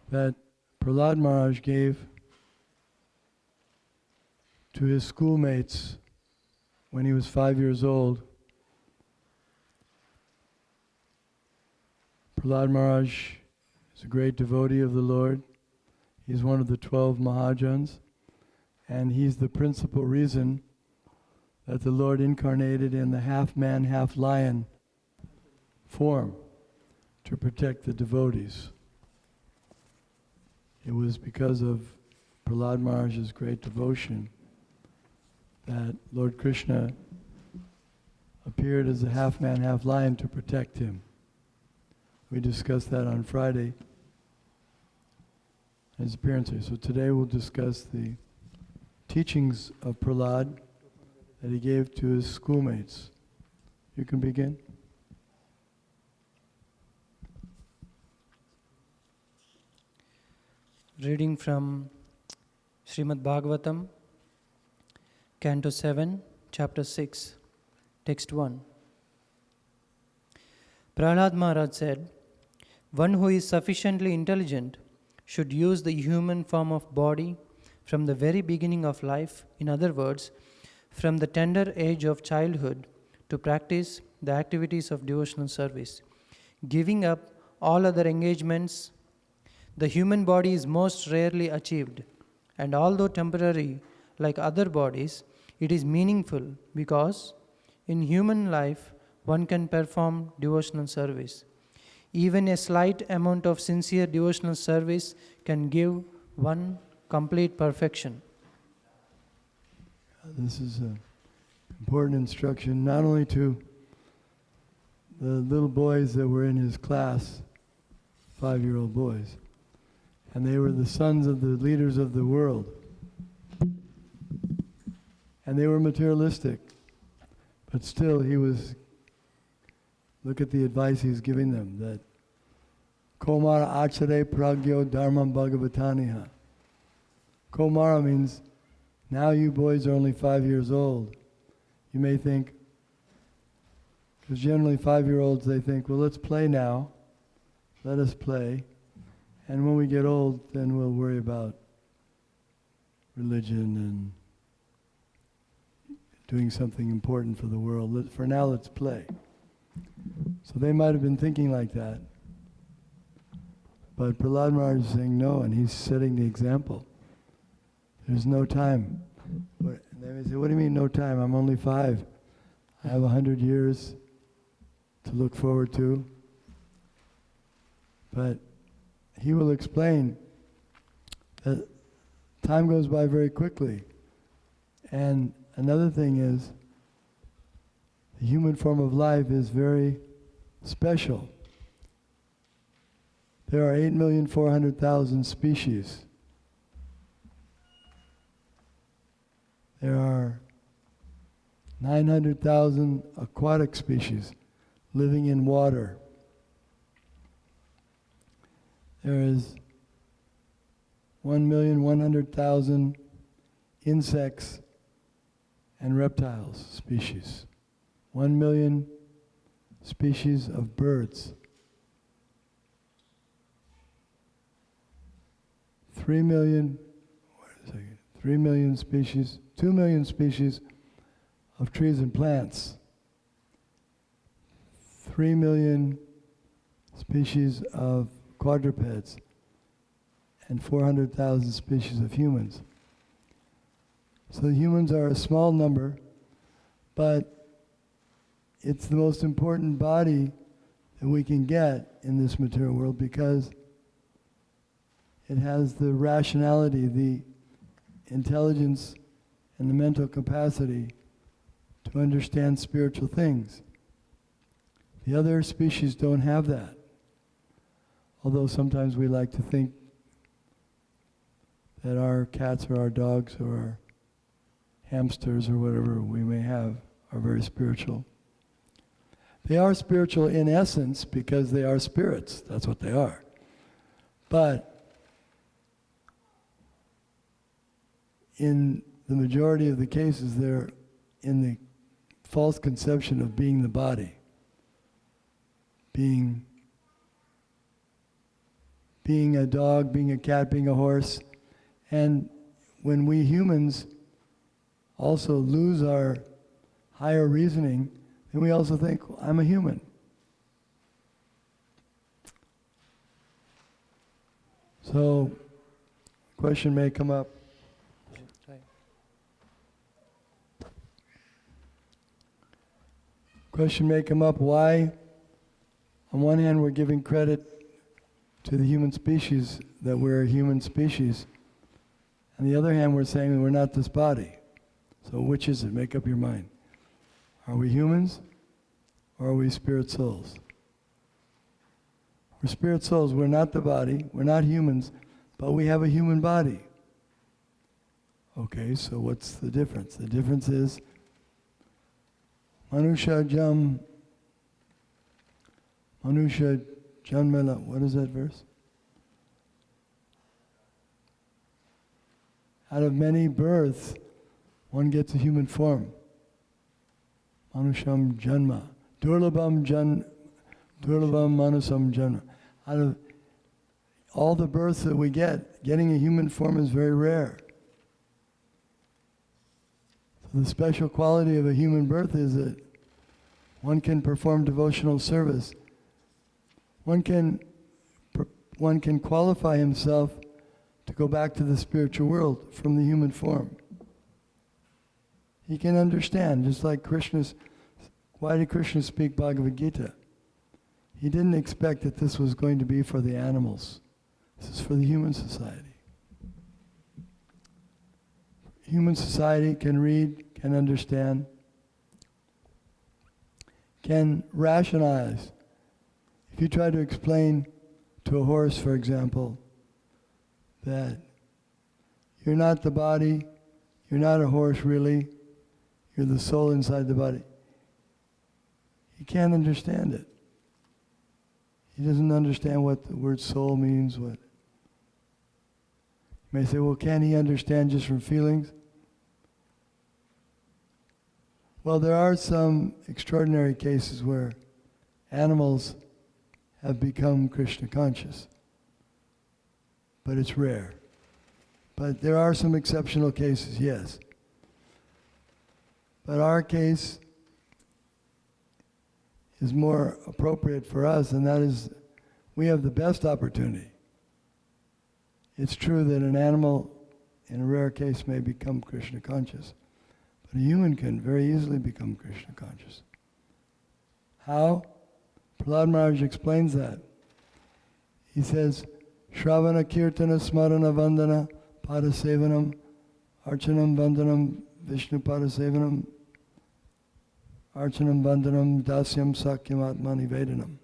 that Prahlad Maharaj gave to his schoolmates when he was 5 years old. Prahlad Maharaj is a great devotee of the Lord. He's one of the 12 Mahajans, and he's the principal reason that the Lord incarnated in the half-man, half-lion form to protect the devotees. It was because of Prahlad Maharaj's great devotion that Lord Krishna appeared as a half-man, half-lion to protect him. We discussed that on Friday, his appearance here. So today we'll discuss the teachings of Prahlad that he gave to his schoolmates. You can begin. Reading from Srimad Bhagavatam, Canto 7, Chapter 6, Text 1. Prahlad Maharaj said, "One who is sufficiently intelligent should use the human form of body from the very beginning of life, in other words, from the tender age of childhood, to practice the activities of devotional service. Giving up all other engagements, the human body is most rarely achieved, and although temporary like other bodies, it is meaningful because in human life one can perform devotional service. Even a slight amount of sincere devotional service can give one complete perfection." This is an important instruction, not only to the little boys that were in his class, 5-year-old boys, and they were the sons of the leaders of the world. And they were materialistic, but still look at the advice he's giving them, that Komara achare pragyo dharmam bhagavataniha. Komara means, now you boys are only 5 years old. You may think, because generally 5-year-olds, they think, well, let's play now. Let us play. And when we get old, then we'll worry about religion and doing something important for the world. For now, let's play. So they might have been thinking like that. But Prahlad Maharaj is saying no, and he's setting the example. There's no time. And they may say, what do you mean no time? I'm only 5. I have 100 years to look forward to. But he will explain that time goes by very quickly. And another thing is, the human form of life is very special. There are 8,400,000 species. There are 900,000 aquatic species living in water. There is 1,100,000 insects and reptiles species. 1 million species of birds. 3 million species, 2 million species of trees and plants. 3 million species of quadrupeds, and 400,000 species of humans. So the humans are a small number, but it's the most important body that we can get in this material world because it has the rationality, the intelligence, and the mental capacity to understand spiritual things. The other species don't have that. Although sometimes we like to think that our cats or our dogs or our hamsters or whatever we may have are very spiritual. They are spiritual in essence because they are spirits. That's what they are. But in the majority of the cases, they're in the false conception of being the body, being being a dog, being a cat, being a horse. And when we humans also lose our higher reasoning, then we also think, I'm a human. So, question may come up. Question may come up, why, on one hand, we're giving credit to the human species, that we're a human species. On the other hand, we're saying that we're not this body. So which is it? Make up your mind. Are we humans, or are we spirit souls? We're spirit souls. We're not the body. We're not humans, but we have a human body. Okay, so what's the difference? The difference is Manusha Janmela. What is that verse? Out of many births, one gets a human form. Manusham Janma. Durlabham Manusam Janma. Out of all the births that we get, getting a human form is very rare. So the special quality of a human birth is that one can perform devotional service. One can qualify himself to go back to the spiritual world from the human form. He can understand, just like Krishna's. Why did Krishna speak Bhagavad Gita? He didn't expect that this was going to be for the animals. This is for the human society. Human society can read, can understand, can rationalize. If you try to explain to a horse, for example, that you're not the body, you're not a horse really, you're the soul inside the body, he can't understand it. He doesn't understand what the word soul means. What you may say, well, can he understand just from feelings? Well, there are some extraordinary cases where animals have become Krishna conscious, but it's rare. But there are some exceptional cases, yes. But our case is more appropriate for us, and that is, we have the best opportunity. It's true that an animal, in a rare case, may become Krishna conscious, but a human can very easily become Krishna conscious. How? Prahlad Maharaj explains that. He says, Shravana Kirtana Smarana Vandana Padasevanam Archanam Vandanam Vishnu Padasevanam Archanam Vandanam Dasyam Sakyam Atmani Vedanam.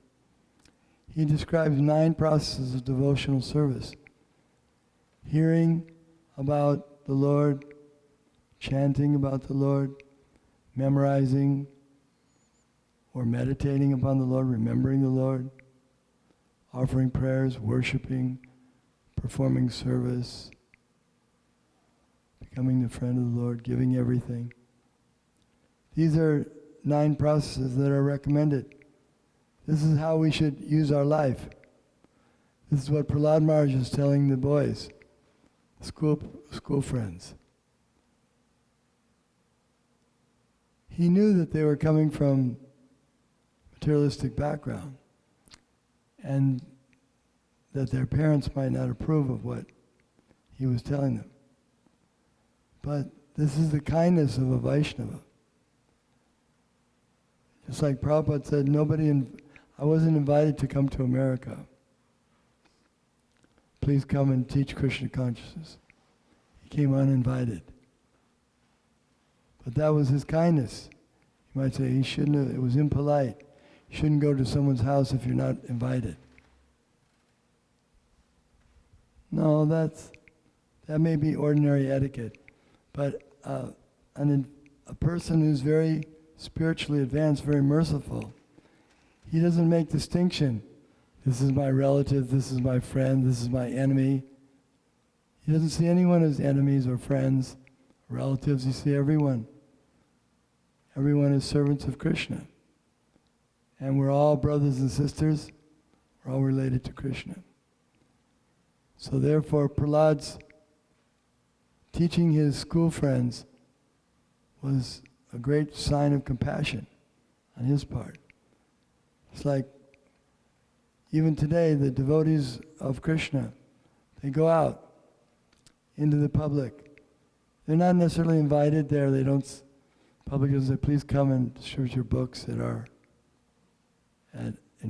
He describes 9 processes of devotional service. Hearing about the Lord, chanting about the Lord, memorizing or meditating upon the Lord, remembering the Lord, offering prayers, worshiping, performing service, becoming the friend of the Lord, giving everything. These are 9 processes that are recommended. This is how we should use our life. This is what Prahlad Maharaj is telling the boys, school friends. He knew that they were coming from materialistic background and that their parents might not approve of what he was telling them. But this is the kindness of a Vaishnava. Just like Prabhupada said, I wasn't invited to come to America. Please come and teach Krishna consciousness. He came uninvited. But that was his kindness. You might say he shouldn't have, it was impolite. You shouldn't go to someone's house if you're not invited. No, that may be ordinary etiquette. But a person who's very spiritually advanced, very merciful, he doesn't make distinction. This is my relative, this is my friend, this is my enemy. He doesn't see anyone as enemies or friends, relatives. You see everyone. Everyone is servants of Krishna. And we're all brothers and sisters. We're all related to Krishna. So therefore Prahlad's teaching his school friends was a great sign of compassion on his part. It's like, even today, the devotees of Krishna, they go out into the public. They're not necessarily invited there. They don't, public doesn't say, please come and distribute your books in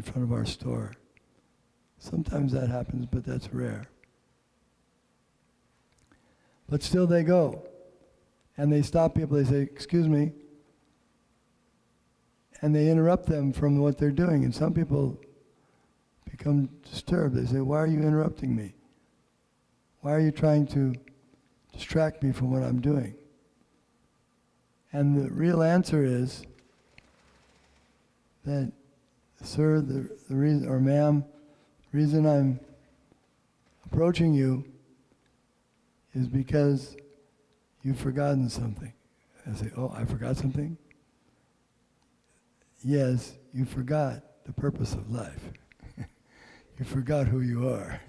front of our store. Sometimes that happens, but that's rare. But still they go. And they stop people, they say, excuse me. And they interrupt them from what they're doing. And some people become disturbed. They say, why are you interrupting me? Why are you trying to distract me from what I'm doing? And the real answer is that, sir, the reason, or ma'am, the reason I'm approaching you is because you've forgotten something. I say, oh, I forgot something? Yes, you forgot the purpose of life. You forgot who you are.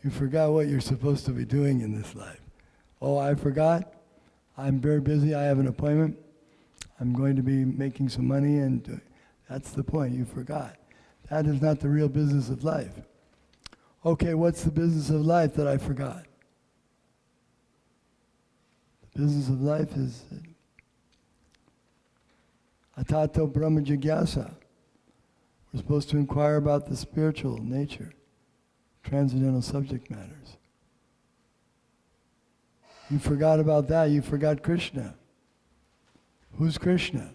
You forgot what you're supposed to be doing in this life. Oh, I forgot? I'm very busy, I have an appointment. I'm going to be making some money, and that's the point, you forgot. That is not the real business of life. Okay, what's the business of life that I forgot? The business of life is atato brahma jigyasa. We're supposed to inquire about the spiritual nature, transcendental subject matters. You forgot about that, you forgot Krishna. Who's Krishna?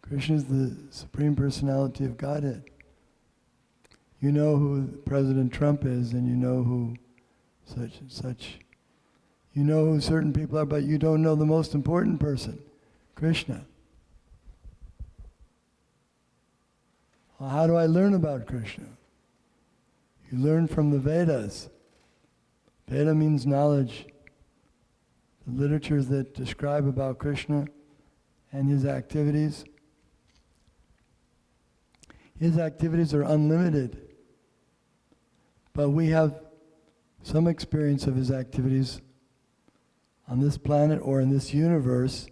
Krishna is the Supreme Personality of Godhead. You know who President Trump is, and you know who such and such. You know who certain people are, but you don't know the most important person, Krishna. Well, how do I learn about Krishna? You learn from the Vedas. Veda means knowledge. The literatures that describe about Krishna and his activities. His activities are unlimited. But we have some experience of his activities on this planet or in this universe,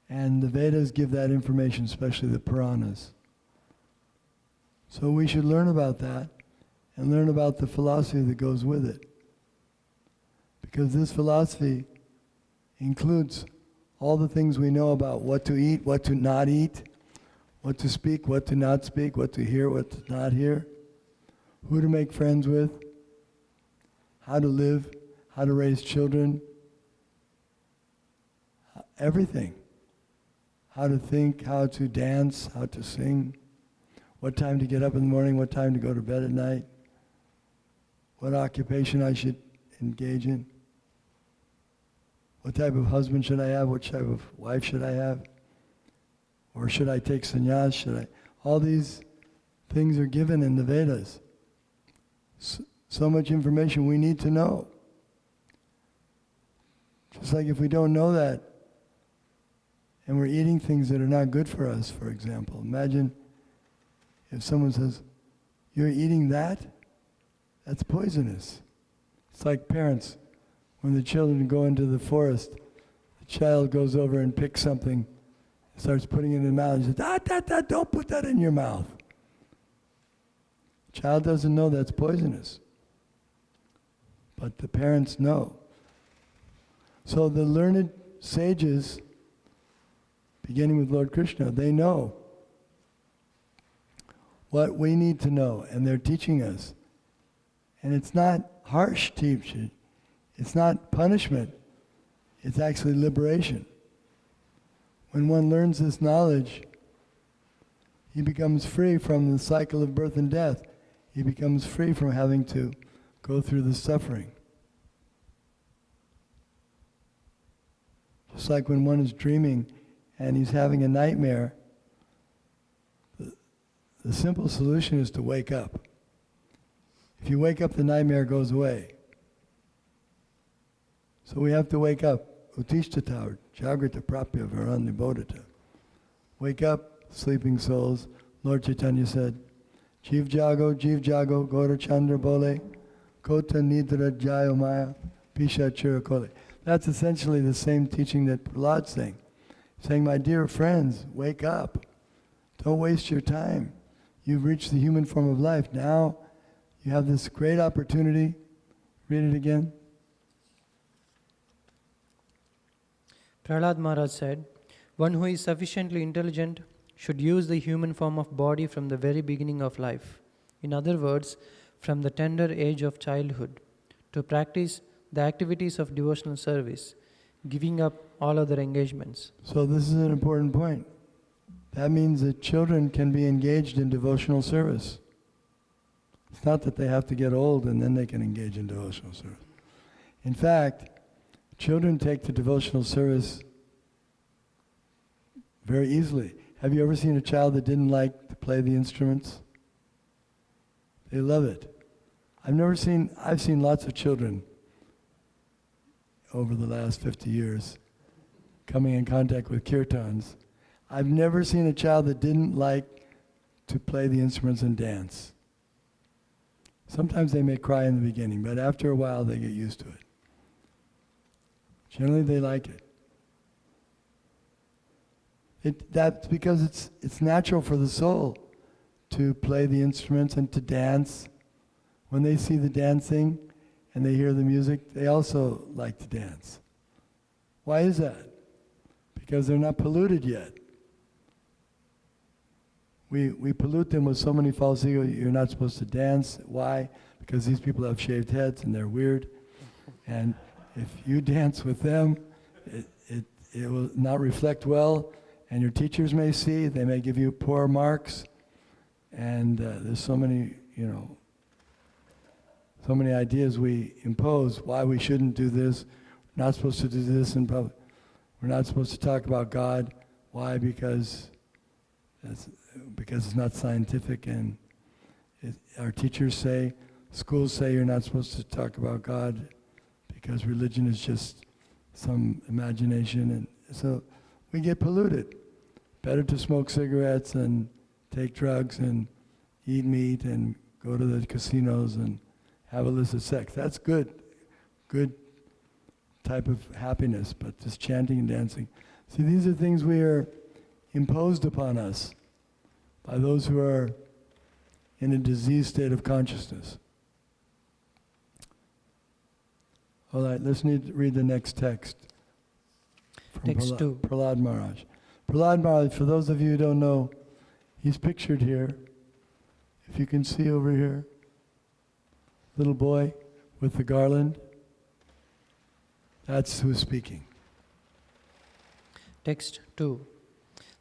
and the Vedas give that information, especially the Puranas. So we should learn about that and learn about the philosophy that goes with it. Because this philosophy includes all the things we know about what to eat, what to not eat, what to speak, what to not speak, what to hear, what to not hear, who to make friends with, how to live, how to raise children, everything. How to think, how to dance, how to sing, what time to get up in the morning, what time to go to bed at night, what occupation I should engage in, what type of husband should I have, what type of wife should I have, or should I take sannyas, all these things are given in the Vedas. So much information we need to know. Just like if we don't know that, and we're eating things that are not good for us, for example. Imagine if someone says, you're eating that? That's poisonous. It's like parents, when the children go into the forest, the child goes over and picks something, starts putting it in the mouth, and says, don't put that in your mouth. The child doesn't know that's poisonous. But the parents know. So the learned sages, beginning with Lord Krishna, they know what we need to know, and they're teaching us. And it's not harsh teaching. It's not punishment. It's actually liberation. When one learns this knowledge, he becomes free from the cycle of birth and death. He becomes free from having to go through the suffering. Just like when one is dreaming and he's having a nightmare, the simple solution is to wake up. If you wake up, the nightmare goes away. So we have to wake up. Utishthata, Jagrita Prapya Varanibodhata. Wake up, sleeping souls. Lord Chaitanya said, Jeev Jago, Gaura Chandra Bole, Kota Nidra Jayomaya Pisha Chirakole. That's essentially the same teaching that Prahlad's saying, my dear friends, wake up. Don't waste your time. You've reached the human form of life. Now you have this great opportunity. Read it again. Prahlad Maharaj said, one who is sufficiently intelligent should use the human form of body from the very beginning of life. In other words, from the tender age of childhood, to practice the activities of devotional service, giving up all other engagements. So this is an important point. That means that children can be engaged in devotional service. It's not that they have to get old and then they can engage in devotional service. In fact, children take to devotional service very easily. Have you ever seen a child that didn't like to play the instruments? They love it. I've seen lots of children over the last 50 years coming in contact with kirtans. I've never seen a child that didn't like to play the instruments and dance. Sometimes they may cry in the beginning, but after a while they get used to it. Generally they like it. That's because it's natural for the soul to play the instruments and to dance. When they see the dancing and they hear the music, they also like to dance. Why is that? Because they're not polluted yet. We pollute them with so many false ego. You're not supposed to dance. Why? Because these people have shaved heads and they're weird. And if you dance with them, it will not reflect well. And your teachers may see, they may give you poor marks. And there's so many, so many ideas we impose why we shouldn't do this. We're not supposed to do this in public. We're not supposed to talk about God. Why? Because it's not scientific, and our teachers say, schools say you're not supposed to talk about God because religion is just some imagination, and so we get polluted. Better to smoke cigarettes and take drugs and eat meat and go to the casinos and have illicit sex. That's good type of happiness, but just chanting and dancing. See, these are things we are imposed upon us by those who are in a diseased state of consciousness. All right, let's read the next text. From Text 2. Prahlad Maharaj. Prahlad Maharaj, for those of you who don't know, he's pictured here. If you can see over here, little boy with the garland, that's who's speaking. Text 2.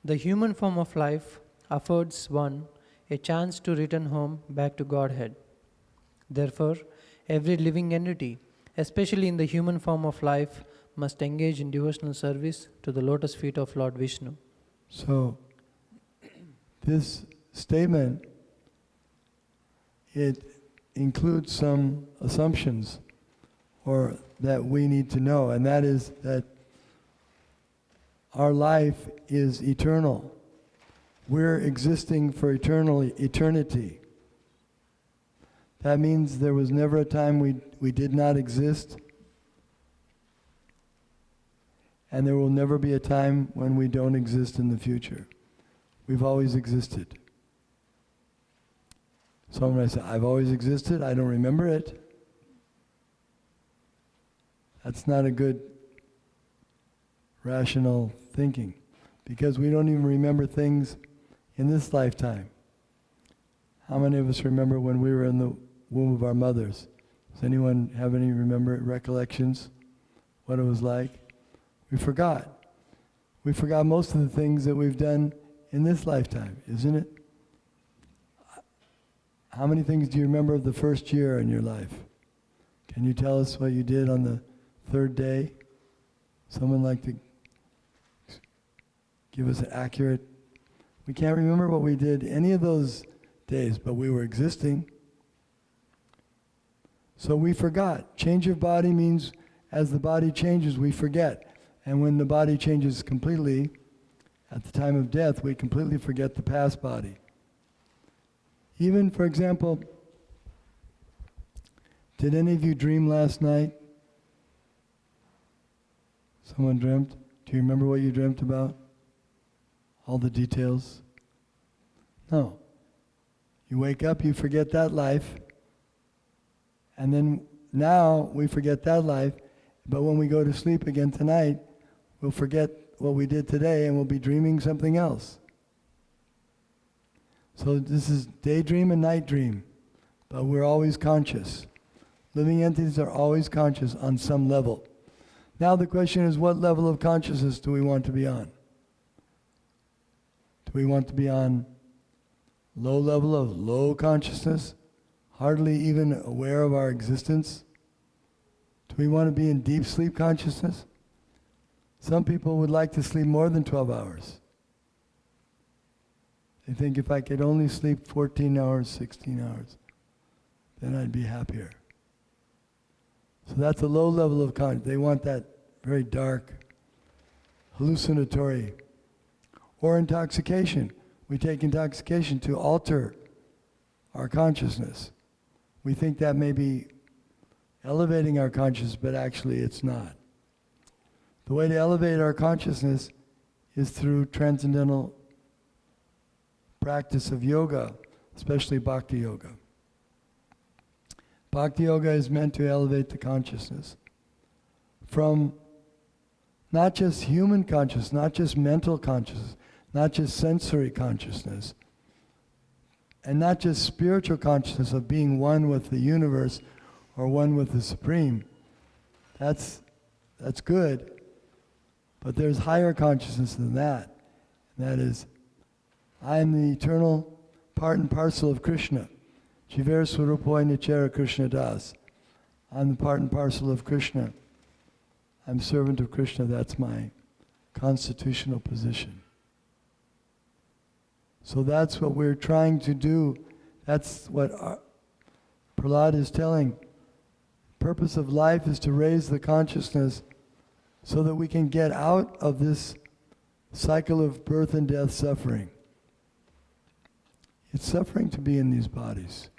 The human form of life affords one a chance to return home back to Godhead. Therefore, every living entity, especially in the human form of life, must engage in devotional service to the lotus feet of Lord Vishnu. So, this statement, it includes some assumptions or that we need to know, and that is that our life is eternal. We're existing for eternity. That means there was never a time we did not exist, and there will never be a time when we don't exist in the future. We've always existed. Someone might say, I've always existed, I don't remember it. That's not a good rational thinking, because we don't even remember things in this lifetime. How many of us remember when we were in the womb of our mothers? Does anyone have any recollections, what it was like? We forgot. We forgot most of the things that we've done in this lifetime, isn't it? How many things do you remember of the first year in your life? Can you tell us what you did on the third day? Someone like to give us an accurate... We can't remember what we did any of those days, but we were existing. So we forgot. Change of body means as the body changes, we forget. And when the body changes completely, at the time of death, we completely forget the past body. Even, for example, Did any of you dream last night? Someone dreamt? Do you remember what you dreamt about? All the details? No. You wake up, you forget that life, and then now we forget that life, but when we go to sleep again tonight, we'll forget what we did today and we'll be dreaming something else. So this is daydream and night dream, but we're always conscious. Living entities are always conscious on some level. Now the question is, what level of consciousness do we want to be on? Do we want to be on low level of low consciousness, hardly even aware of our existence? Do we want to be in deep sleep consciousness? Some people would like to sleep more than 12 hours. They think if I could only sleep 14 hours, 16 hours, then I'd be happier. So that's a low level of consciousness. They want that very dark, hallucinatory, or intoxication. We take intoxication to alter our consciousness. We think that may be elevating our consciousness, but actually it's not. The way to elevate our consciousness is through transcendental practice of yoga, especially bhakti yoga. Bhakti yoga is meant to elevate the consciousness from not just human consciousness, not just mental consciousness, not just sensory consciousness, and not just spiritual consciousness of being one with the universe or one with the Supreme. That's good, but there's higher consciousness than that. And that is, I am the eternal part and parcel of Krishna. Jiver Swarupoy Nichera Krishna Das. I'm the part and parcel of Krishna. I'm servant of Krishna. That's my constitutional position. So that's what we're trying to do. That's what Prahlad is telling. Purpose of life is to raise the consciousness so that we can get out of this cycle of birth and death suffering. It's suffering to be in these bodies.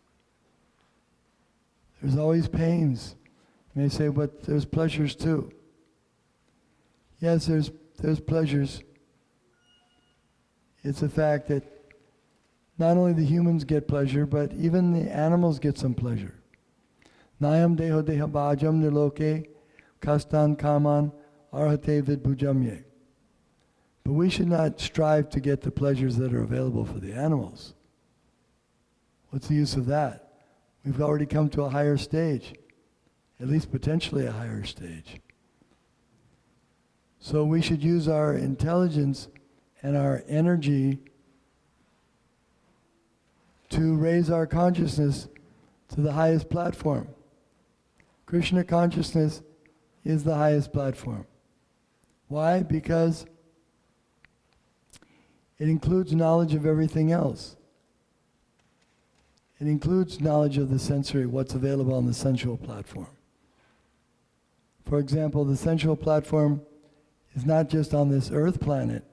There's always pains. You may say, but there's pleasures too. Yes, there's pleasures. It's a fact that not only the humans get pleasure, but even the animals get some pleasure. Nayam deho deha bhajam niloke kastan kaman arhate vidbhujamye. But we should not strive to get the pleasures that are available for the animals. What's the use of that? We've already come to a higher stage, at least potentially a higher stage. So we should use our intelligence and our energy to raise our consciousness to the highest platform. Krishna consciousness is the highest platform. Why? Because it includes knowledge of everything else. It includes knowledge of the sensory, what's available on the sensual platform. For example, the sensual platform is not just on this earth planet,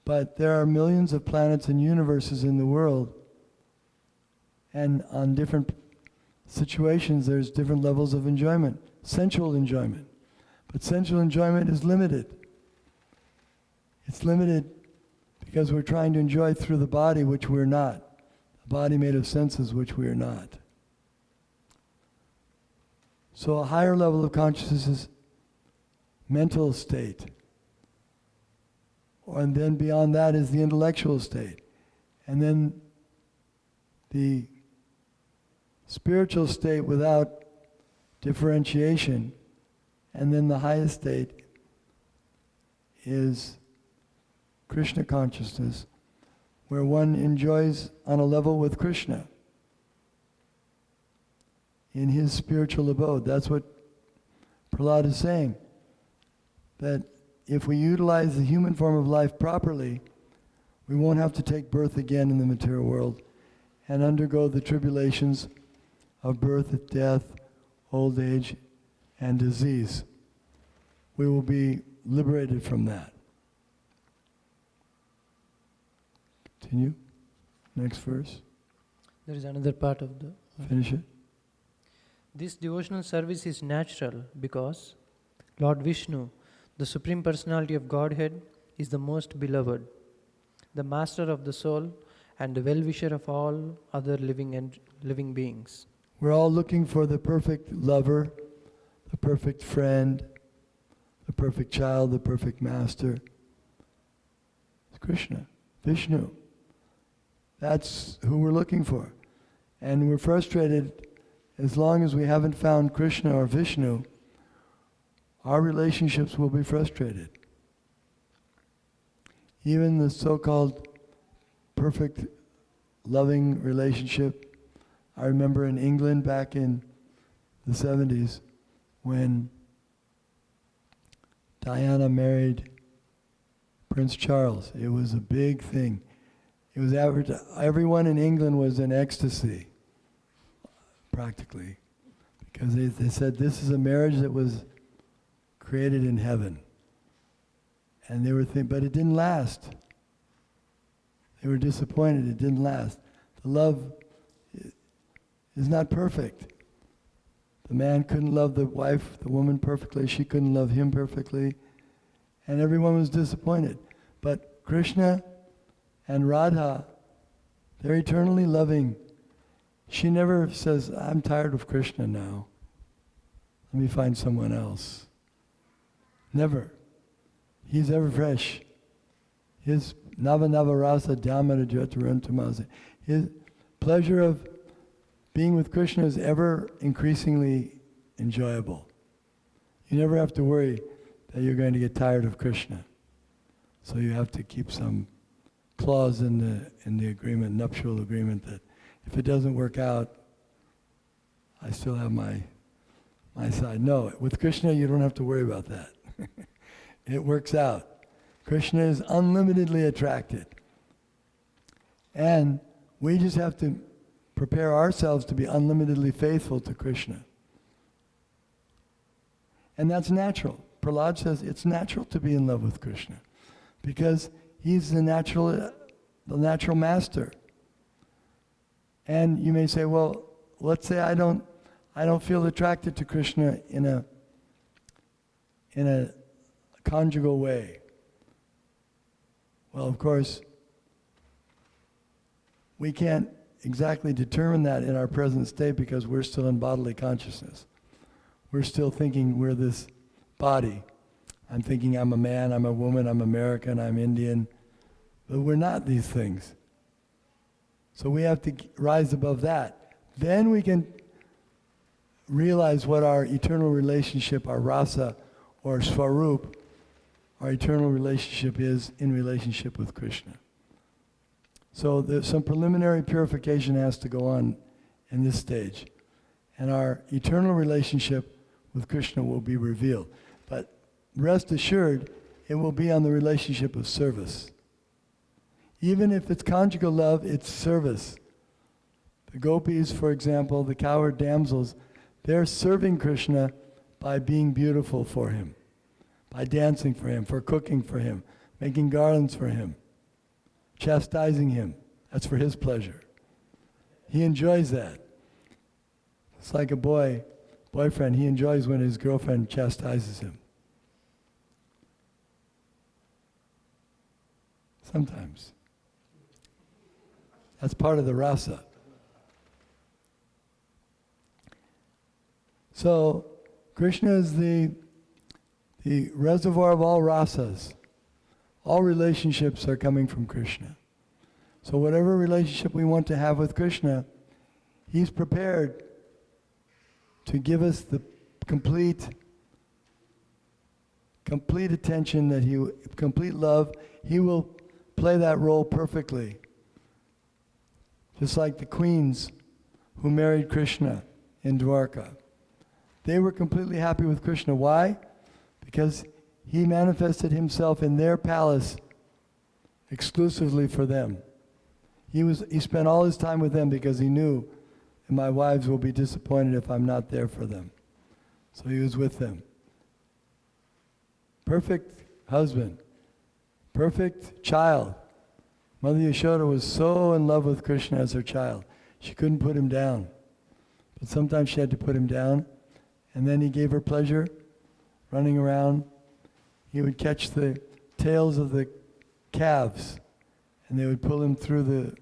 but there are millions of planets and universes in the world, and on different situations there's different levels of enjoyment, sensual enjoyment. But sensual enjoyment is limited. It's limited because we're trying to enjoy through the body, which we're not. A body made of senses, which we are not. So a higher level of consciousness is mental state. And then beyond that is the intellectual state. And then the spiritual state without differentiation. And then the highest state is Krishna consciousness, where one enjoys on a level with Krishna in his spiritual abode. That's what Prahlad is saying, that if we utilize the human form of life properly, we won't have to take birth again in the material world and undergo the tribulations of birth, death, old age, and disease. We will be liberated from that. Continue. Next verse. There is another part of the... Finish it. This devotional service is natural because Lord Vishnu, the Supreme Personality of Godhead, is the most beloved, the master of the soul, and the well-wisher of all other living beings. We're all looking for the perfect lover, the perfect friend, the perfect child, the perfect master. It's Krishna, Vishnu. That's who we're looking for. And we're frustrated as long as we haven't found Krishna or Vishnu, our relationships will be frustrated. Even the so-called perfect loving relationship, I remember in England back in the 70s when Diana married Prince Charles. It was a big thing. It was everyone in England was in ecstasy, practically, because they said this is a marriage that was created in heaven. And they were thinking, but it didn't last. They were disappointed, it didn't last. The love is not perfect. The man couldn't love the wife, the woman perfectly, she couldn't love him perfectly, and everyone was disappointed. But Krishna and Radha, they're eternally loving. She never says, I'm tired of Krishna now. Let me find someone else. Never. He's ever fresh. His Nava Nava Rasa Dhamara Jyotirantamasa. His pleasure of being with Krishna is ever increasingly enjoyable. You never have to worry that you're going to get tired of Krishna. So you have to keep some clause in the agreement, nuptial agreement, that if it doesn't work out, I still have my side. No, with Krishna you don't have to worry about that. It works out. Krishna is unlimitedly attracted. And we just have to prepare ourselves to be unlimitedly faithful to Krishna. And that's natural. Prahlad says it's natural to be in love with Krishna because he's the natural master. And you may say, well, let's say I don't feel attracted to Krishna in a conjugal way. Well, of course, we can't exactly determine that in our present state because we're still in bodily consciousness. We're still thinking we're this body. I'm thinking I'm a man, I'm a woman, I'm American, I'm Indian. But we're not these things. So we have to rise above that. Then we can realize what our eternal relationship, our rasa or svarup, our eternal relationship is in relationship with Krishna. So there's some preliminary purification has to go on in this stage. And our eternal relationship with Krishna will be revealed. But rest assured, it will be on the relationship of service. Even if it's conjugal love, it's service. The gopis, for example, the cowherd damsels, they're serving Krishna by being beautiful for him, by dancing for him, for cooking for him, making garlands for him, chastising him. That's for his pleasure. He enjoys that. It's like a boyfriend, he enjoys when his girlfriend chastises him. Sometimes. That's part of the rasa. So, Krishna is the reservoir of all rasas. All relationships are coming from Krishna. So whatever relationship we want to have with Krishna, he's prepared to give us the complete attention, complete love. He will play that role perfectly. Just like the queens who married Krishna in Dwarka. They were completely happy with Krishna. Why? Because he manifested himself in their palace exclusively for them. He spent all his time with them because he knew that my wives will be disappointed if I'm not there for them. So he was with them. Perfect husband. Perfect child. Mother Yashoda was so in love with Krishna as her child. She couldn't put him down. But sometimes she had to put him down. And then he gave her pleasure, running around. He would catch the tails of the calves, and they would pull him through the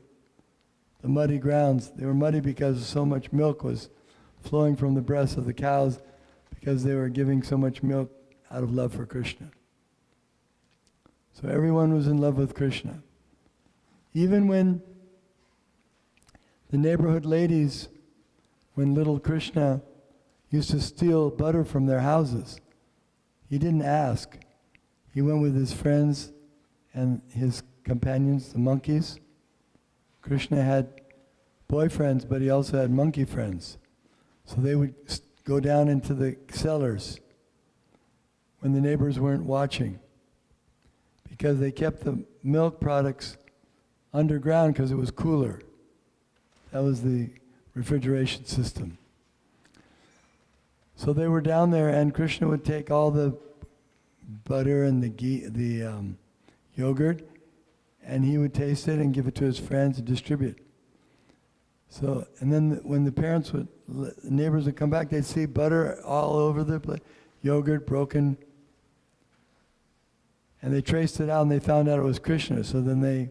muddy grounds. They were muddy because so much milk was flowing from the breasts of the cows, because they were giving so much milk out of love for Krishna. So everyone was in love with Krishna. Even when the neighborhood ladies, when little Krishna used to steal butter from their houses, he didn't ask. He went with his friends and his companions, the monkeys. Krishna had boyfriends, but he also had monkey friends. So they would go down into the cellars when the neighbors weren't watching, because they kept the milk products underground because it was cooler. That was the refrigeration system. So they were down there, and Krishna would take all the butter and the ghee, the yogurt, and he would taste it and give it to his friends and distribute. So, and then when the parents would, the neighbors would come back, they'd see butter all over the place, yogurt broken, and they traced it out and they found out it was Krishna. So then they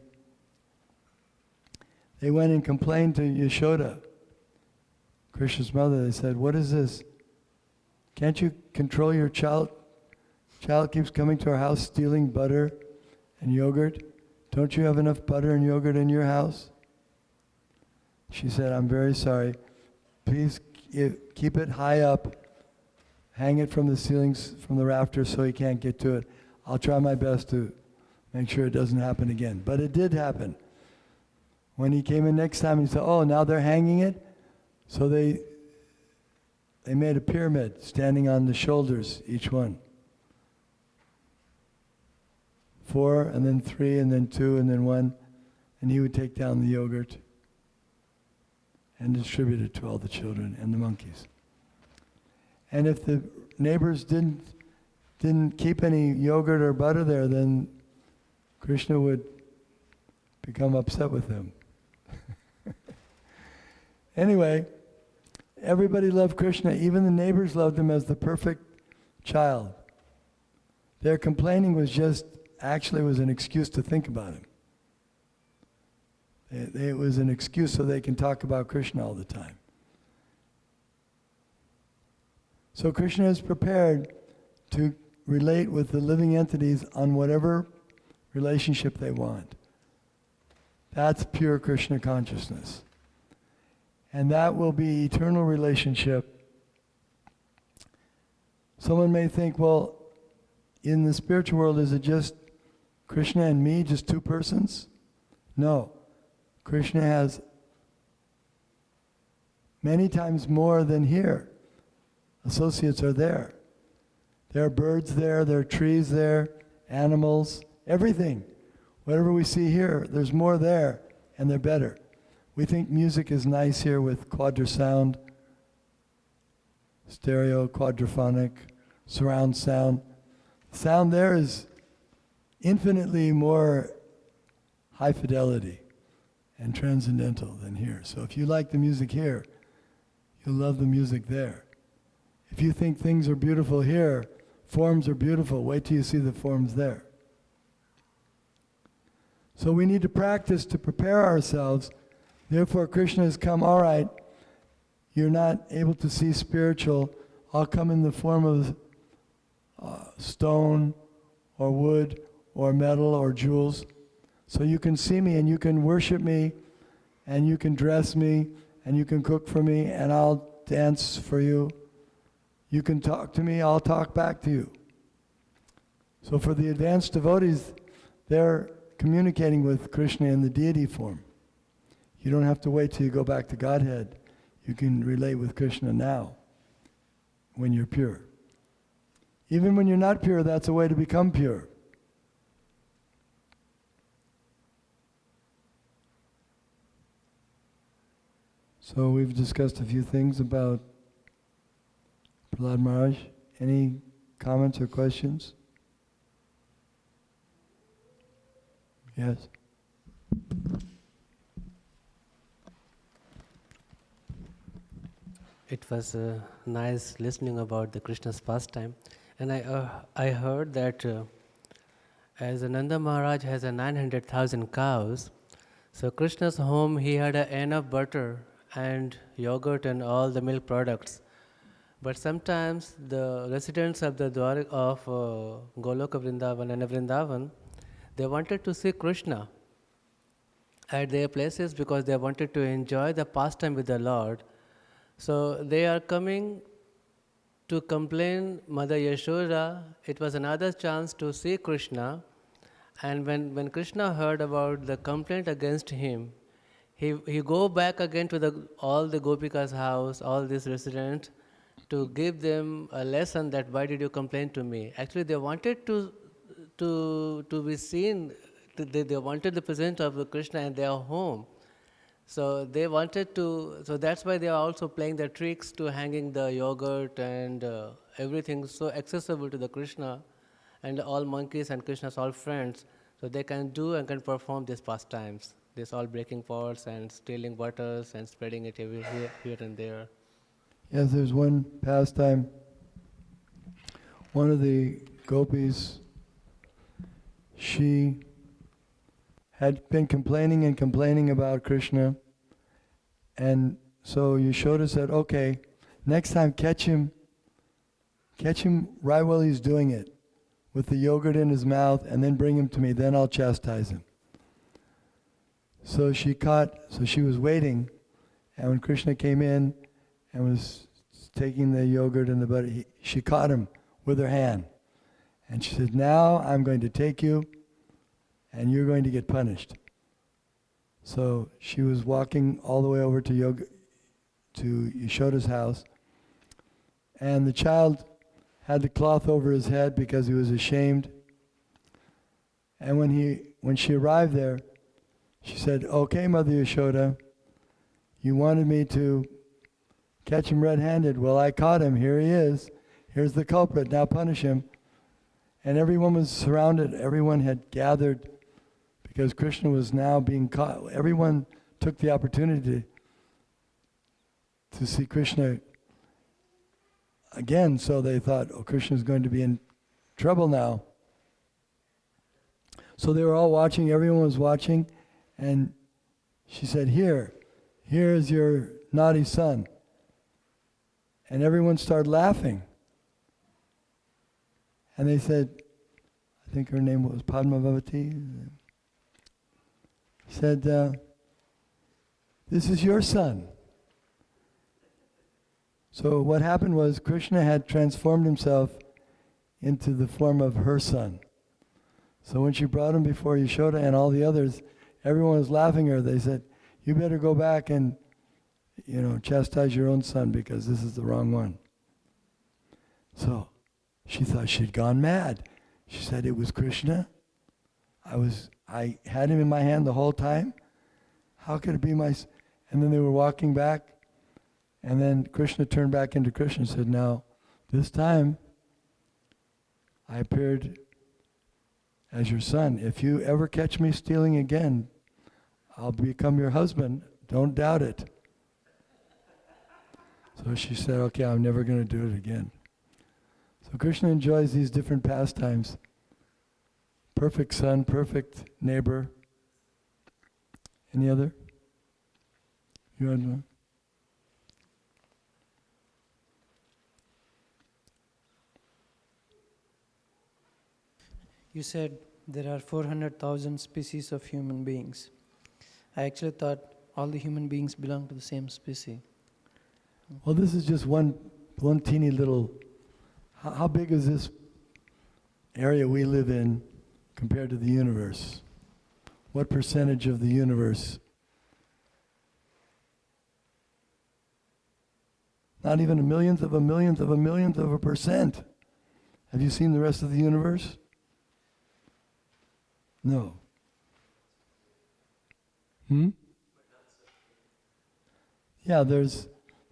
went and complained to Yashoda, Krishna's mother. They said, "What is this? Can't you control your child? Child keeps coming to our house stealing butter and yogurt. Don't you have enough butter and yogurt in your house?" She said, "I'm very sorry. Please keep it high up. Hang it from the ceilings, from the rafters, so he can't get to it. I'll try my best to make sure it doesn't happen again." But it did happen. When he came in next time, he said, "Oh, now they're hanging it?" So they made a pyramid standing on the shoulders, each one. 4, and then 3, and then 2, and then 1. And he would take down the yogurt and distribute it to all the children and the monkeys. And if the neighbors didn't keep any yogurt or butter there, then Krishna would become upset with them. Anyway, everybody loved Krishna. Even the neighbors loved him as the perfect child. Their complaining was actually was an excuse to think about him. It was an excuse so they can talk about Krishna all the time. So Krishna is prepared to relate with the living entities on whatever relationship they want. That's pure Krishna consciousness. And that will be eternal relationship. Someone may think, well, in the spiritual world, is it just Krishna and me, just two persons? No. Krishna has many times more than here. Associates are there. There are birds there, there are trees there, animals, everything. Whatever we see here, there's more there, and they're better. We think music is nice here with quadrasound, stereo, quadraphonic, surround sound. Sound there is infinitely more high fidelity and transcendental than here. So if you like the music here, you'll love the music there. If you think things are beautiful here, forms are beautiful, wait till you see the forms there. So we need to practice to prepare ourselves. Therefore Krishna has come, all right, you're not able to see spiritual, I'll come in the form of stone or wood or metal or jewels. So you can see me and you can worship me and you can dress me and you can cook for me and I'll dance for you. You can talk to me, I'll talk back to you. So for the advanced devotees, they're communicating with Krishna in the deity form. You don't have to wait till you go back to Godhead. You can relate with Krishna now, when you're pure. Even when you're not pure, that's a way to become pure. So we've discussed a few things about Prahlad Maharaj. Any comments or questions? Yes? It was nice listening about the Krishna's pastime. And I heard that as Nanda Maharaj has a 900,000 cows, so Krishna's home he had enough butter and yogurt and all the milk products. But sometimes the residents of the Dwar of Goloka Vrindavan and Vrindavan, they wanted to see Krishna at their places because they wanted to enjoy the pastime with the Lord. So they are coming to complain Mother Yashoda. It was another chance to see Krishna. And when Krishna heard about the complaint against him, he go back again to all the Gopika's house, all these residents, to give them a lesson that why did you complain to me? Actually, they wanted to be seen. They wanted the presence of Krishna in their home. So they wanted to. So that's why they are also playing the tricks to hanging the yogurt and everything so accessible to the Krishna, and all monkeys and Krishna's all friends. So they can do and can perform these pastimes. This all breaking pots and stealing butters and spreading it here and there. Yes, there's one pastime. One of the gopis, she had been complaining about Krishna, and so Yashoda said, okay, next time catch him right while he's doing it, with the yogurt in his mouth, and then bring him to me, then I'll chastise him. So she was waiting, and when Krishna came in and was taking the yogurt and the butter, she caught him with her hand. And she said, now I'm going to take you, and you're going to get punished. So she was walking all the way over to Yashoda's house, and the child had the cloth over his head because he was ashamed. And when she arrived there, she said, okay, Mother Yashoda, you wanted me to catch him red-handed. Well, I caught him. Here he is. Here's the culprit. Now punish him. And everyone was surrounded. Everyone had gathered because Krishna was now being caught. Everyone took the opportunity to see Krishna again. So they thought, oh, Krishna's going to be in trouble now. So they were all watching. Everyone was watching. And she said, here's your naughty son. And everyone started laughing. And they said, I think her name was Padmavati, said, this is your son. So what happened was Krishna had transformed himself into the form of her son. So when she brought him before Yashoda and all the others, everyone was laughing at her. They said, you better go back and chastise your own son because this is the wrong one. So she thought she'd gone mad. She said, it was Krishna. I had him in my hand the whole time. How could it be my... And then they were walking back, and then Krishna turned back into Krishna and said, now, this time, I appeared as your son. If you ever catch me stealing again, I'll become your husband. Don't doubt it. So she said, okay, I'm never going to do it again. So Krishna enjoys these different pastimes. Perfect son, perfect neighbor. Any other? You had one? You said there are 400,000 species of human beings. I actually thought all the human beings belong to the same species. Well, this is just one teeny little... How big is this area we live in compared to the universe? What percentage of the universe? Not even a millionth of a millionth of a millionth of a percent. Have you seen the rest of the universe? No. Yeah, there's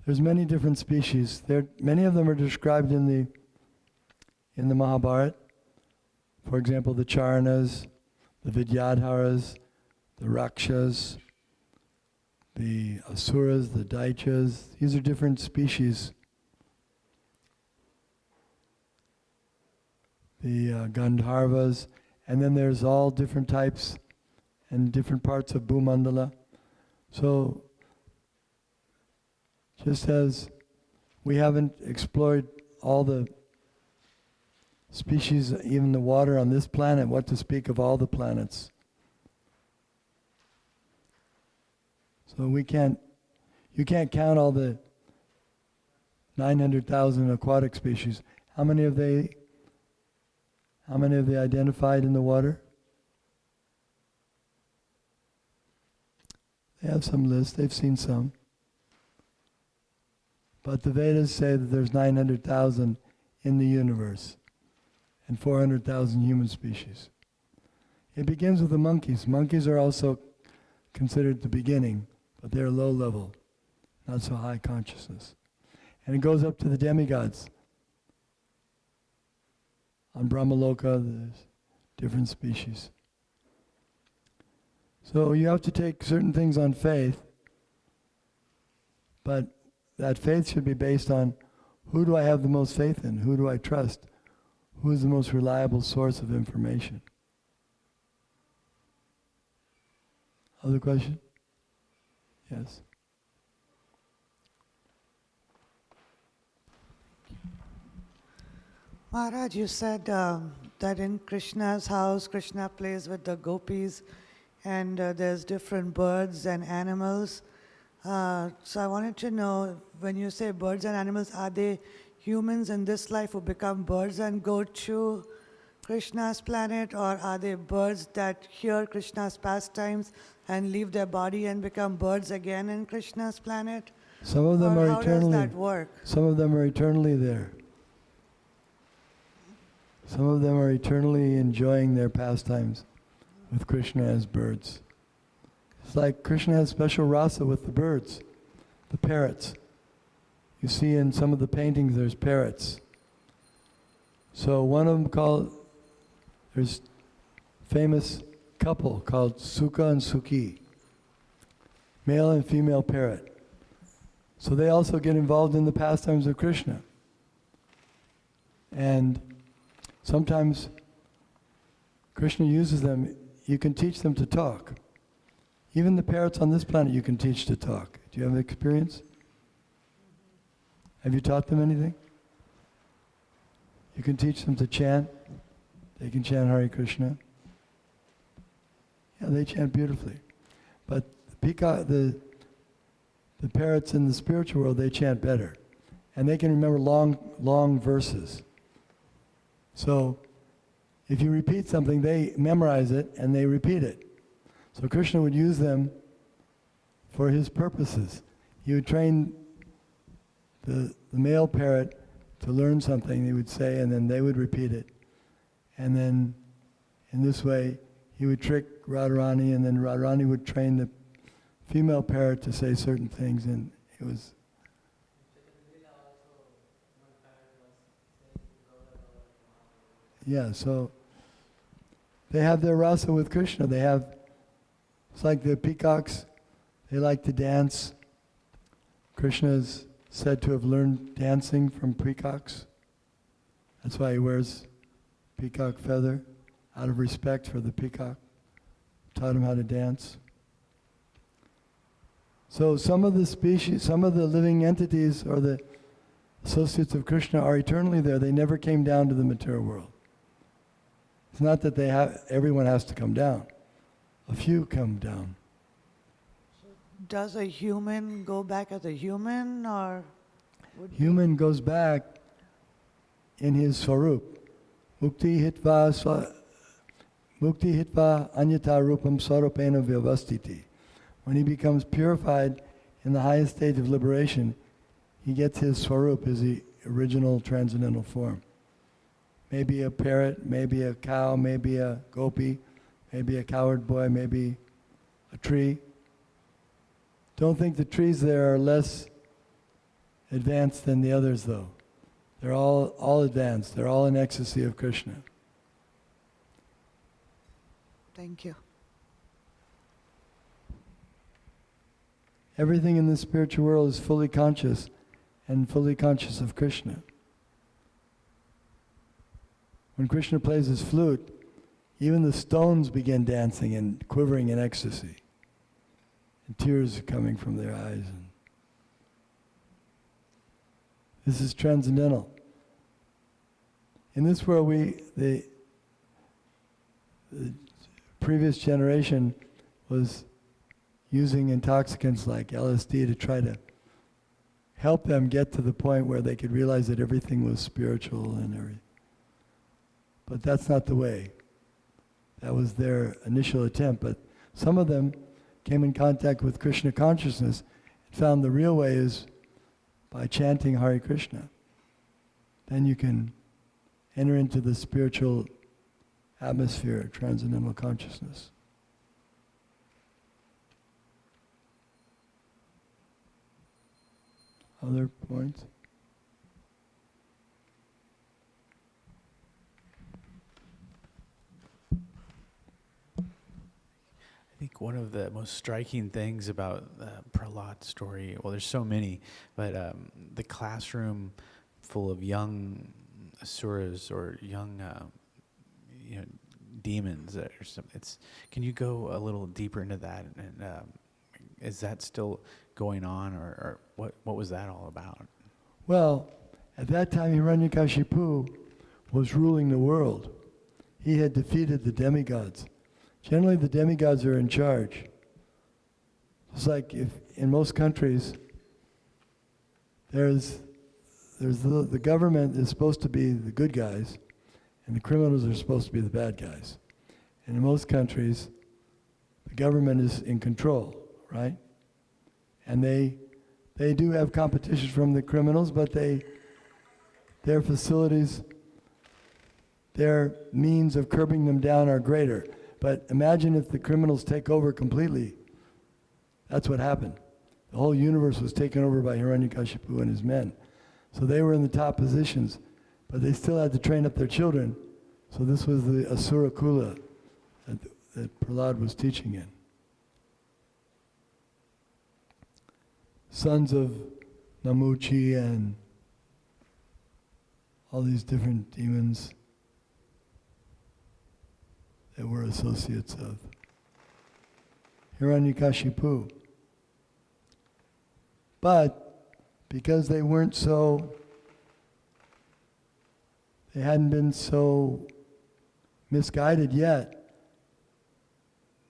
many different species. Many of them are described in the Mahabharata. For example, the Charanas, the Vidyadharas, the Rakshas, the Asuras, the Daityas. These are different species. The Gandharvas, and then there's all different types and different parts of Bhumandala. So, just as we haven't explored all the species, even the water on this planet, what to speak of all the planets. So you can't count all the 900,000 aquatic species. How many have they identified in the water? They have some list, they've seen some. But the Vedas say that there's 900,000 in the universe and 400,000 human species. It begins with the monkeys. Monkeys are also considered the beginning, but they're low level, not so high consciousness. And it goes up to the demigods. On Brahmaloka, there's different species. So you have to take certain things on faith, but that faith should be based on who do I have the most faith in, who do I trust, who is the most reliable source of information. Other question? Yes. Maharaj, you said that in Krishna's house, Krishna plays with the gopis, and there's different birds and animals. So I wanted to know, when you say birds and animals, are they humans in this life who become birds and go to Krishna's planet, or are they birds that hear Krishna's pastimes and leave their body and become birds again in Krishna's planet? Some of them Or are how eternally. does that work? Some of them are eternally there. Some of them are eternally enjoying their pastimes with Krishna as birds. It's like Krishna has special rasa with the birds, the parrots. You see in some of the paintings there's parrots. So one of them there's famous couple called Sukha and Sukhi, male and female parrot. So they also get involved in the pastimes of Krishna. And sometimes Krishna uses them, you can teach them to talk. Even the parrots on this planet you can teach to talk. Do you have experience? Have you taught them anything? You can teach them to chant. They can chant Hare Krishna. Yeah, they chant beautifully. But the parrots in the spiritual world, they chant better. And they can remember long verses. So, if you repeat something, they memorize it and they repeat it. So Krishna would use them for his purposes. He would train the male parrot to learn something, he would say, and then they would repeat it. And then, in this way, he would trick Radharani, and then Radharani would train the female parrot to say certain things, and it was... Yeah, so they have their rasa with Krishna. It's like the peacocks, they like to dance. Krishna is said to have learned dancing from peacocks. That's why he wears peacock feather, out of respect for the peacock. Taught him how to dance. So some of the species, some of the living entities or the associates of Krishna are eternally there. They never came down to the material world. It's not that everyone has to come down. A few come down. Does a human go back as a human, or? Human goes back in his swarup. Mukti hitva anyata rupam swarupena vyavastiti. When he becomes purified in the highest stage of liberation, he gets his swarup, his original transcendental form. Maybe a parrot, maybe a cow, maybe a gopi, maybe a cowherd boy, maybe a tree. Don't think the trees there are less advanced than the others, though. They're all advanced. They're all in ecstasy of Krishna. Thank you. Everything in the spiritual world is fully conscious and fully conscious of Krishna. When Krishna plays his flute, even the stones begin dancing and quivering in ecstasy. And tears are coming from their eyes. And this is transcendental. In this world, the previous generation was using intoxicants like LSD to try to help them get to the point where they could realize that everything was spiritual and everything. But that's not the way. That was their initial attempt. But some of them came in contact with Krishna consciousness and found the real way is by chanting Hare Krishna. Then you can enter into the spiritual atmosphere of transcendental consciousness. Other points? I think one of the most striking things about the Prahlad story, well, there's so many, but the classroom full of young Asuras or young, demons or something. Can you go a little deeper into that? And is that still going on, or what was that all about? Well, at that time Hiranyakashipu was ruling the world. He had defeated the demigods. Generally the demigods are in charge. It's like if in most countries there's the government is supposed to be the good guys and the criminals are supposed to be the bad guys. And in most countries the government is in control, right? And they do have competition from the criminals, but their facilities, their means of curbing them down are greater. But imagine if the criminals take over completely. That's what happened. The whole universe was taken over by Hiranyakashipu and his men. So they were in the top positions, but they still had to train up their children. So this was the Asura Kula that Prahlad was teaching in. Sons of Namuchi and all these different demons that were associates of Hiranyakashipu. But because they hadn't been so misguided yet,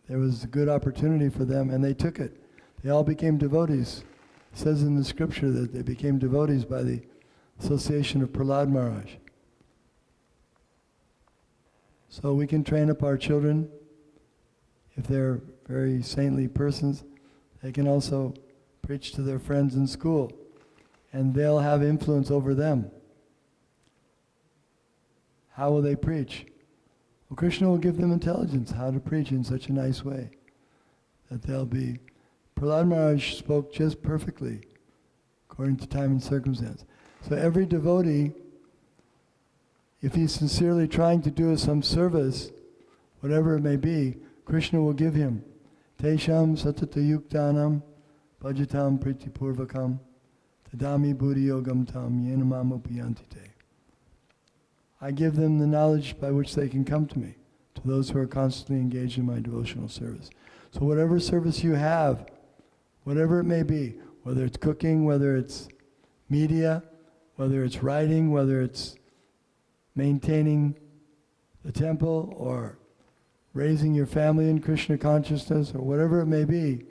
there was a good opportunity for them and they took it. They all became devotees. It says in the scripture that they became devotees by the association of Prahlad Maharaj. So we can train up our children. If they're very saintly persons, they can also preach to their friends in school, and they'll have influence over them. How will they preach? Well, Krishna will give them intelligence how to preach in such a nice way that they'll be... Prahlad Maharaj spoke just perfectly, according to time and circumstance. So every devotee, if he's sincerely trying to do some service, whatever it may be, Krishna will give him. Tesham satata yuktanam bhajatam pritipurvakam tadami buddhi yogam tam yenamam upayantite. I give them the knowledge by which they can come to me, to those who are constantly engaged in my devotional service. So whatever service you have, whatever it may be, whether it's cooking, whether it's media, whether it's writing, whether it's maintaining the temple or raising your family in Krishna consciousness or whatever it may be,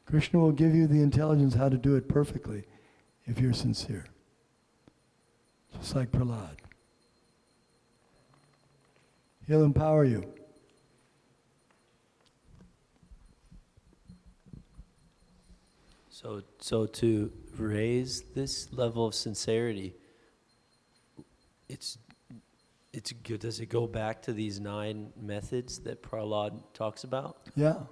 Krishna will give you the intelligence how to do it perfectly if you're sincere. Just like Prahlad. He'll empower you. So to raise this level of sincerity, it's good. Does it go back to these 9 methods that Prahlad talks about? Yeah.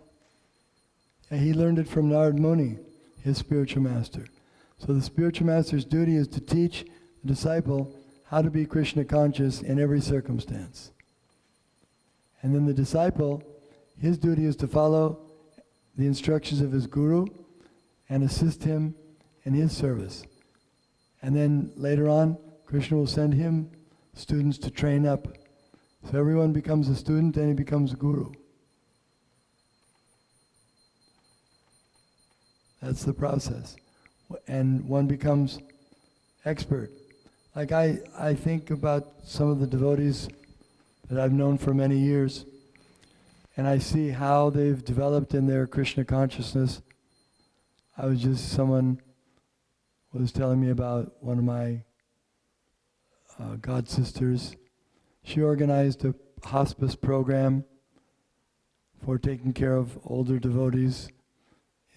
And he learned it from Narad Muni, his spiritual master. So the spiritual master's duty is to teach the disciple how to be Krishna conscious in every circumstance. And then the disciple, his duty is to follow the instructions of his guru and assist him in his service. And then later on, Krishna will send him students to train up. So everyone becomes a student and he becomes a guru. That's the process. And one becomes expert. Like I think about some of the devotees that I've known for many years, and I see how they've developed in their Krishna consciousness. Someone was telling me about one of my god sisters. She organized a hospice program for taking care of older devotees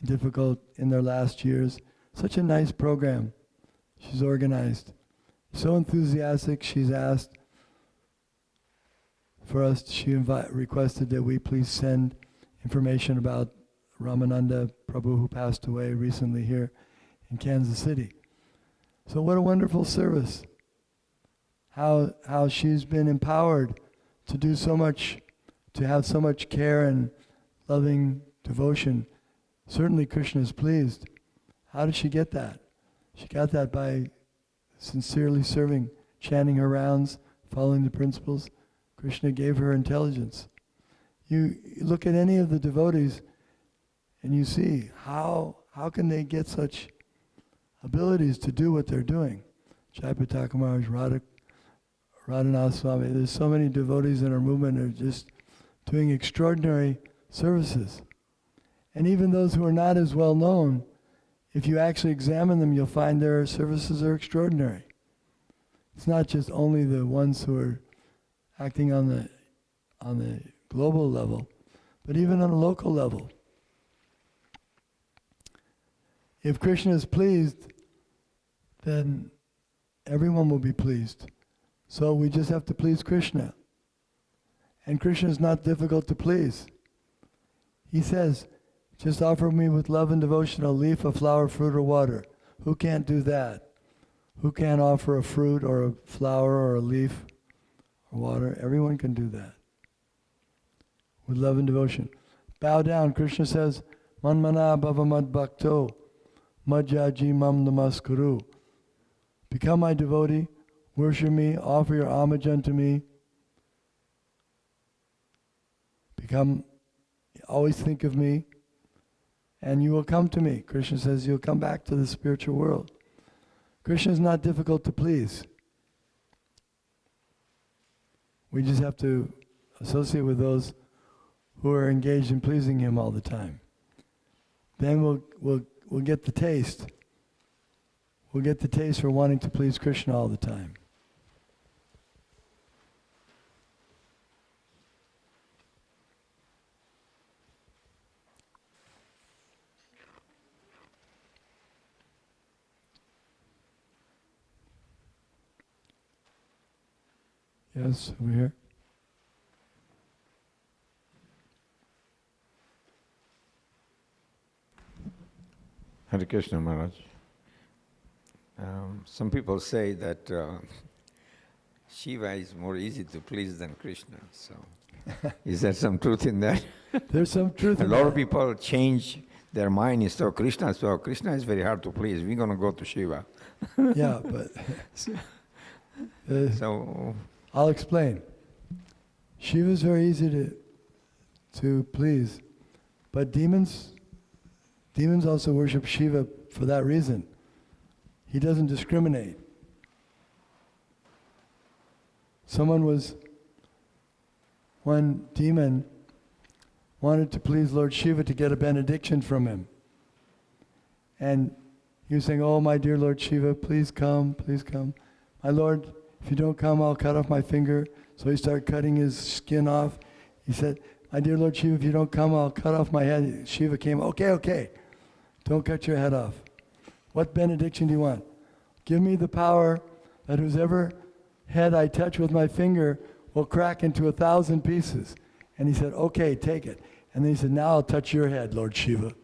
in their last years. Such a nice program she's organized. So enthusiastic, she's asked for us, requested that we please send information about Ramananda Prabhu, who passed away recently here in Kansas City. So what a wonderful service. How she's been empowered to do so much, to have so much care and loving devotion. Certainly Krishna is pleased. How did she get that? She got that by sincerely serving, chanting her rounds, following the principles. Krishna gave her intelligence. You look at any of the devotees and you see how can they get such abilities to do what they're doing. Jaipataka Maharaj, Radhanath Swami, there's so many devotees in our movement who are just doing extraordinary services. And even those who are not as well known, if you actually examine them, you'll find their services are extraordinary. It's not just only the ones who are acting on the global level, but even on a local level. If Krishna is pleased, then everyone will be pleased. So we just have to please Krishna. And Krishna is not difficult to please. He says, just offer me with love and devotion a leaf, a flower, fruit, or water. Who can't do that? Who can't offer a fruit or a flower or a leaf or water? Everyone can do that. With love and devotion. Bow down. Krishna says, Manmana bhava mad bhakto, madhyaji mam namaskuru. Become my devotee, worship me, offer your homage unto me. Always think of me, and you will come to me. Krishna says you'll come back to the spiritual world. Krishna is not difficult to please. We just have to associate with those who are engaged in pleasing him all the time. Then we'll get the taste. We'll get the taste for wanting to please Krishna all the time. Yes, over here. Hare Krishna Maharaj. Some people say that Shiva is more easy to please than Krishna. So, is there some truth in that? There's some truth in that. A lot of people change their mind instead of Krishna. So Krishna is very hard to please. We're going to go to Shiva. Yeah, but so I'll explain. Shiva is very easy to please, but demons also worship Shiva for that reason. He doesn't discriminate. One demon wanted to please Lord Shiva to get a benediction from him. And he was saying, oh, my dear Lord Shiva, please come, please come. My Lord, if you don't come, I'll cut off my finger. So he started cutting his skin off. He said, my dear Lord Shiva, if you don't come, I'll cut off my head. Shiva came, okay. Don't cut your head off. What benediction do you want? Give me the power that whoever head I touch with my finger will crack into 1,000 pieces. And he said, okay, take it. And then he said, now I'll touch your head, Lord Shiva.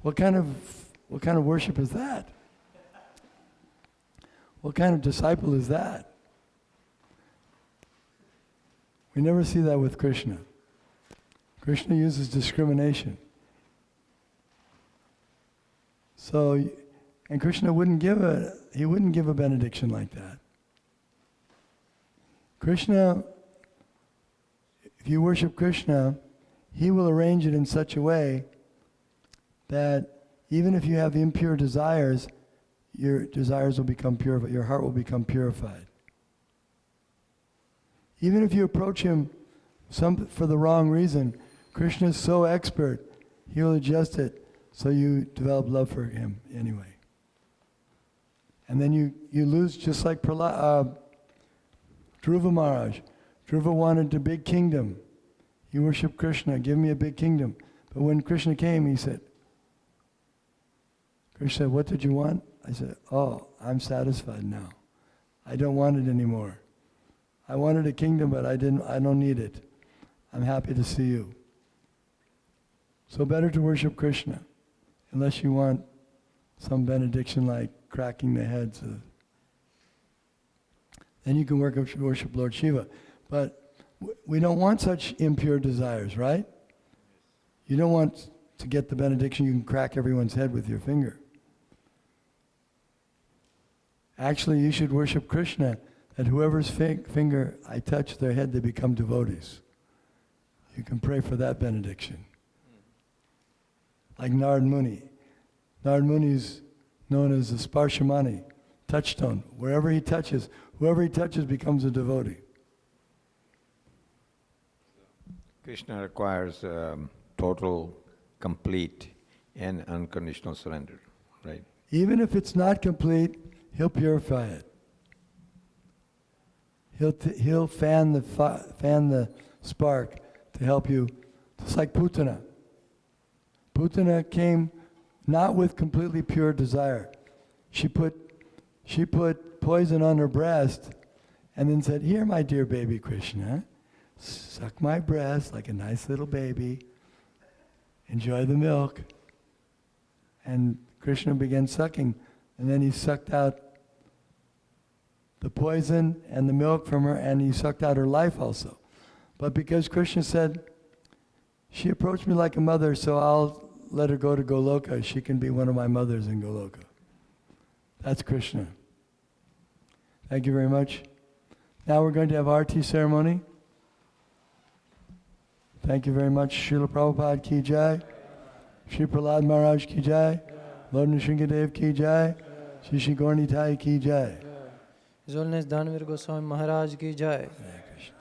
What kind of worship is that? What kind of disciple is that? We never see that with Krishna. Krishna uses discrimination. So, and Krishna wouldn't give a benediction like that. Krishna, if you worship Krishna, he will arrange it in such a way that even if you have impure desires, your desires will become purified, your heart will become purified. Even if you approach him for the wrong reason, Krishna is so expert, he will adjust it so you develop love for him anyway. And then you lose, just like Dhruva Maharaj. Dhruva wanted a big kingdom. He worshipped Krishna, give me a big kingdom. But when Krishna came, Krishna said, what did you want? I said, oh, I'm satisfied now. I don't want it anymore. I wanted a kingdom, but I don't need it. I'm happy to see you. So better to worship Krishna, unless you want some benediction like cracking the heads of... Then you can worship Lord Shiva. But we don't want such impure desires, right? You don't want to get the benediction, you can crack everyone's head with your finger. Actually, you should worship Krishna, that whoever's finger I touch their head, they become devotees. You can pray for that benediction. Like Narad Muni. Narad Muni is known as the Sparshamani, touchstone. Whoever he touches becomes a devotee. Krishna requires total, complete, and unconditional surrender, right? Even if it's not complete, he'll purify it. He'll fan the spark to help you. Just like Putana. Putana came not with completely pure desire. She put poison on her breast and then said, here, my dear baby Krishna, suck my breast like a nice little baby. Enjoy the milk. And Krishna began sucking, and then he sucked out the poison and the milk from her, and he sucked out her life also. But because Krishna said, she approached me like a mother, so I'll let her go to Goloka. She can be one of my mothers in Goloka. That's Krishna. Thank you very much. Now we're going to have Arti ceremony. Thank you very much. Srila Prabhupada ki jai. Shri Prahlad Maharaj ki jai. Lord Nrsimha ki jai. Shri Shri Gaura Nitai ki jai. His Holiness Danavir Goswami Maharaj ki jai. Hare Krishna.